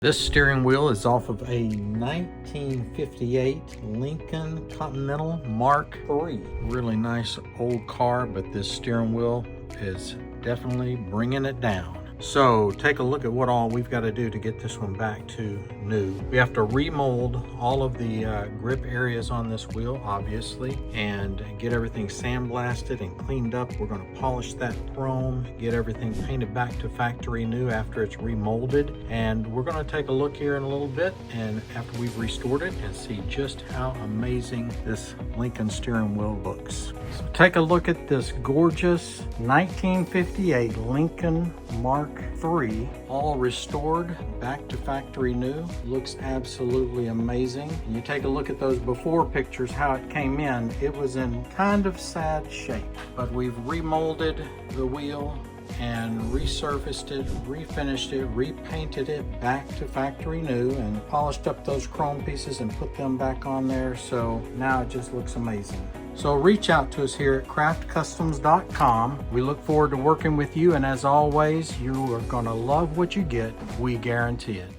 This steering wheel is off of a 1958 Lincoln Continental Mark III. Really nice old car, but this steering wheel is definitely bringing it down. So take a look at what all we've got to do to get this one back to new. We have to remold all of the grip areas on this wheel, obviously, and get everything sandblasted and cleaned up. We're going to polish that chrome, get everything painted back to factory new after it's remolded. And we're going to take a look here in a little bit and after we've restored it and see just how amazing this Lincoln steering wheel looks. So take a look at this gorgeous 1958 Lincoln Mark III, all restored back to factory new. Looks absolutely amazing. And you take a look at those before pictures, how it came in. It was in kind of sad shape, but we've remolded the wheel and resurfaced it, refinished it, repainted it back to factory new, and polished up those chrome pieces and put them back on there. So now it just looks amazing. So reach out to us here at craftcustoms.com. We look forward to working with you, and as always, you are going to love what you get. We guarantee it.